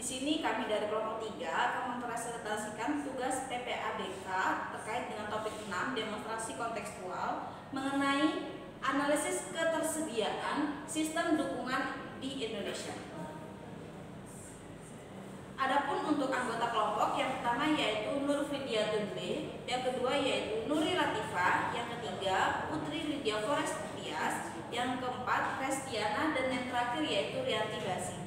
sini kami dari kelompok 3 akan mempresentasikan tugas PPABK terkait dengan topik 6 demonstrasi kontekstual mengenai analisis ketersediaan sistem dukungan di Indonesia. Adapun untuk anggota kelompok, yang pertama yaitu Nur Fidiatun B, yang kedua yaitu Nuri Latifah, yang ketiga Putri Lydia Forestias, yang keempat Restiana, dan yang terakhir yaitu Rianti Basi.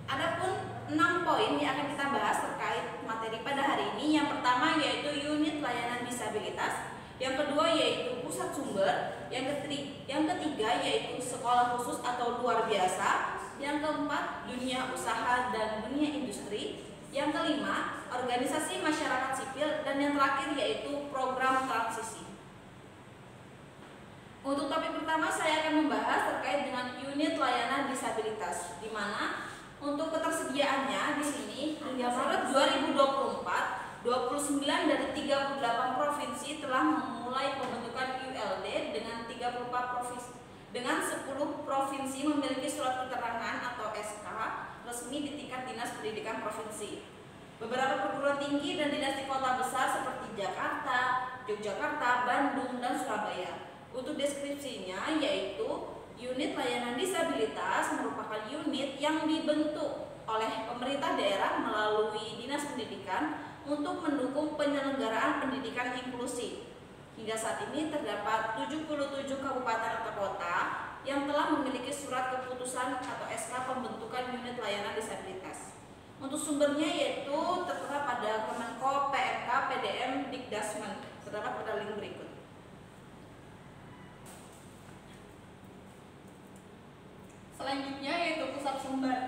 Adapun 6 poin yang akan kita bahas terkait materi pada hari ini. Yang pertama yaitu unit layanan disabilitas, yang kedua yaitu pusat sumber, yang ketiga yaitu sekolah khusus atau luar biasa, yang keempat dunia usaha dan dunia industri, yang kelima organisasi masyarakat sipil, dan yang terakhir yaitu program transisi. Untuk topik pertama saya akan membahas terkait dengan unit layanan disabilitas, di mana untuk ketersediaannya di sini hingga Maret 2024, 29 dari 38 provinsi telah memulai pembentukan ULD dengan 34 provinsi. Dengan 10 provinsi memiliki surat keterangan atau SK resmi di tingkat Dinas Pendidikan Provinsi. Beberapa perguruan tinggi dan dinas di kota besar seperti Jakarta, Yogyakarta, Bandung, dan Surabaya. Untuk deskripsinya yaitu unit layanan disabilitas merupakan unit yang dibentuk oleh pemerintah daerah melalui Dinas Pendidikan untuk mendukung penyelenggaraan pendidikan inklusif. Hingga saat ini terdapat 77 kabupaten atau kota yang telah memiliki surat keputusan atau SK pembentukan unit layanan disabilitas. Untuk sumbernya yaitu tertera pada Kemenko PMK PDM Dikdasmen, terdapat pada link berikut. Selanjutnya yaitu pusat sumber.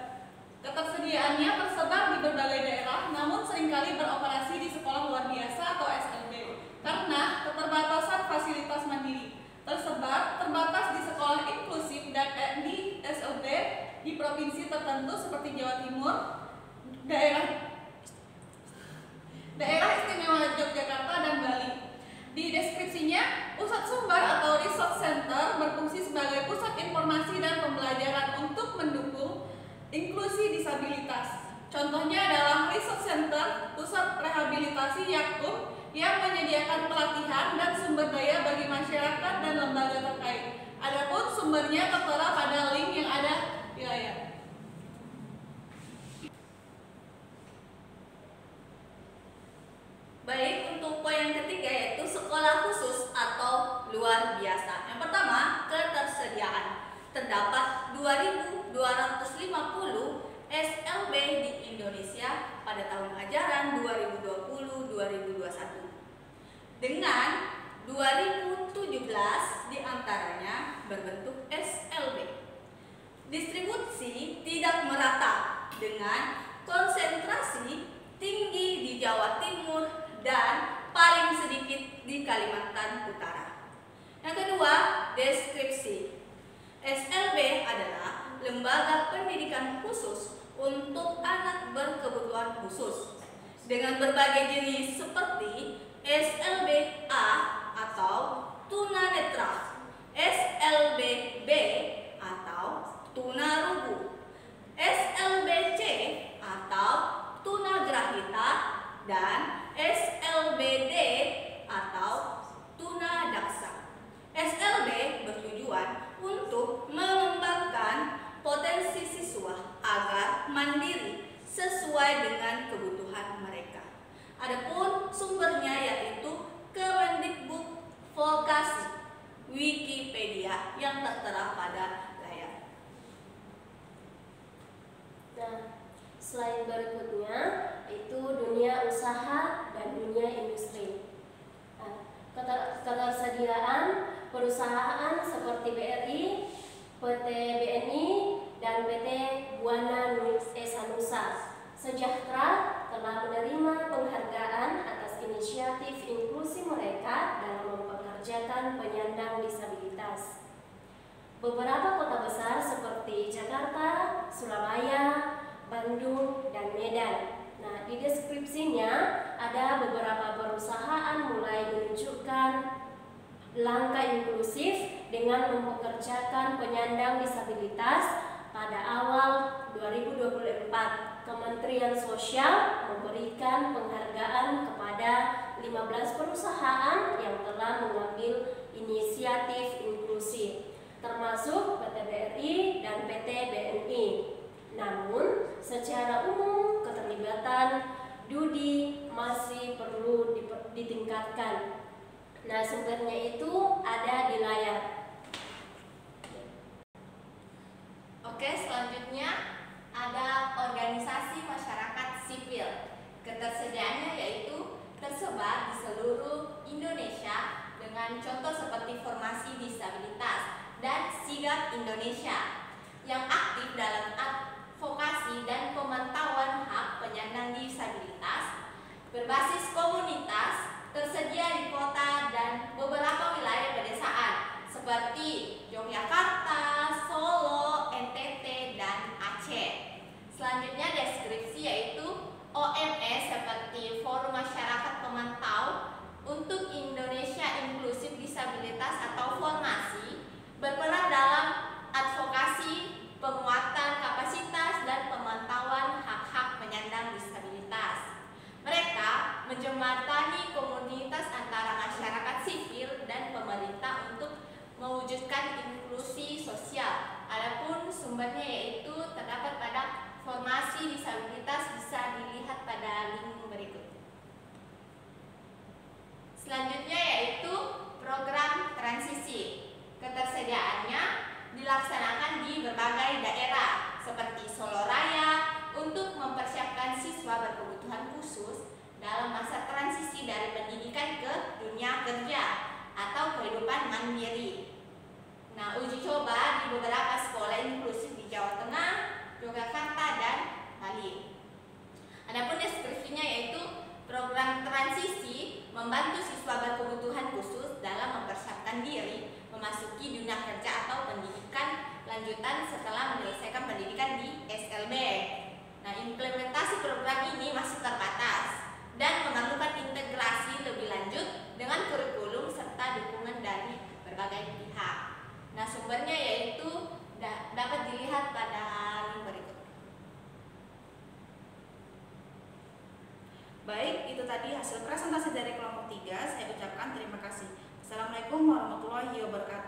Ketersediaannya tersebar di berbagai daerah, namun seringkali beroperasi di sekolah luar biasa atau SLB karena keterbatasan fasilitas mandiri. Terbatas di sekolah inklusif dan di SLB di provinsi tertentu seperti Jawa Timur, daerah istimewa Yogyakarta, dan Bali. Di deskripsinya, pusat sumber atau resource center berfungsi sebagai pusat informasi dan pembelajaran untuk mendukung inklusi disabilitas. Contohnya adalah resource center, pusat rehabilitasi Yakum yang menyediakan pelatihan dan sumber daya bagi masyarakat dan lembaga terkait. Adapun sumbernya tertera pada link yang ada di layar. Baik, untuk poin yang ketiga yaitu sekolah khusus atau luar biasa. Yang pertama, ketersediaan. Terdapat 2.250 SLB di Indonesia pada tahun ajaran 2020-2021. Dengan 2017 diantaranya berbentuk SLB. Distribusi tidak merata dengan konsentrasi tinggi di Jawa Timur dan paling sedikit di Kalimantan Utara. Yang kedua, deskripsi. SLB adalah lembaga pendidikan khusus untuk anak berkebutuhan khusus dengan berbagai jenis seperti SLB A atau tunanetra, SLB B atau tunarungu, SLB C atau tunagrahita, dan SLBD atau tunadaksa. SLB bertujuan untuk mengembangkan potensi siswa agar mandiri sesuai dengan kebutuhan mereka. Adapun sumbernya yaitu Kemendikbud Vokasi, Wikipedia yang tertera pada layar. Nah, selain berikutnya itu dunia usaha dan dunia industri. Ketersediaan perusahaan seperti BRI, PT BNI, dan PT Buana Nusa Sejahtera telah menerima penghargaan atas inisiatif inklusi mereka dalam mempekerjakan penyandang disabilitas. Beberapa kota besar seperti Jakarta, Surabaya, Bandung, dan Medan. Nah, di deskripsinya ada beberapa perusahaan mulai menunjukkan langkah inklusif dengan mempekerjakan penyandang disabilitas pada awal 2024, Kementerian Sosial memberikan penghargaan kepada 15 perusahaan yang telah mengambil inisiatif inklusi, termasuk PT BRI dan PT BNI. Namun, secara umum keterlibatan Dudi masih perlu ditingkatkan. Nah, sumbernya itu ada di layar. Oke, selanjutnya ada organisasi masyarakat sipil. Ketersediaannya yaitu tersebar di seluruh Indonesia dengan contoh seperti Formasi Disabilitas dan Sigap Indonesia yang aktif dalam advokasi dan pemantauan hak penyandang disabilitas, berbasis komunitas, tersedia di kota dan beberapa wilayah pedesaan seperti Yogyakarta, Solo, NTT, dan Aceh. Selanjutnya deskripsi yaitu OMS seperti Forum Masyarakat Pemantau untuk Indonesia Inklusif Disabilitas atau Formasi berperan dalam advokasi, penguatan kapasitas, dan pemantauan hak-hak penyandang disabilitas. Mereka menjembatani komunitas antara masyarakat sipil dan pemerintah untuk mewujudkan inklusi sosial. Adapun sumbernya yaitu terdapat pada Formasi Disabilitas, bisa dilihat pada link berikut. Selanjutnya yaitu program transisi. Ketersediaannya dilaksanakan di berbagai daerah seperti Solo Raya untuk mempersiapkan siswa berkebutuhan khusus dalam masa transisi dari pendidikan ke dunia kerja atau kehidupan mandiri. Nah, uji coba di beberapa sekolah inklusif di Jawa Tengah, Yogyakarta, dan Bali. Adapun deskripsinya yaitu program transisi membantu siswa berkebutuhan khusus dalam mempersiapkan diri memasuki dunia kerja atau pendidikan lanjutan setelah menyelesaikan pendidikan di SLB. Nah, implementasi program ini masih terbatas dan memerlukan integrasi lebih lanjut dengan kurikulum serta dukungan dari berbagai pihak. Nah, sumbernya yaitu dapat dilihat pada link berikut. Baik, itu tadi hasil presentasi dari kelompok 3. Saya ucapkan terima kasih. Assalamualaikum warahmatullahi wabarakatuh.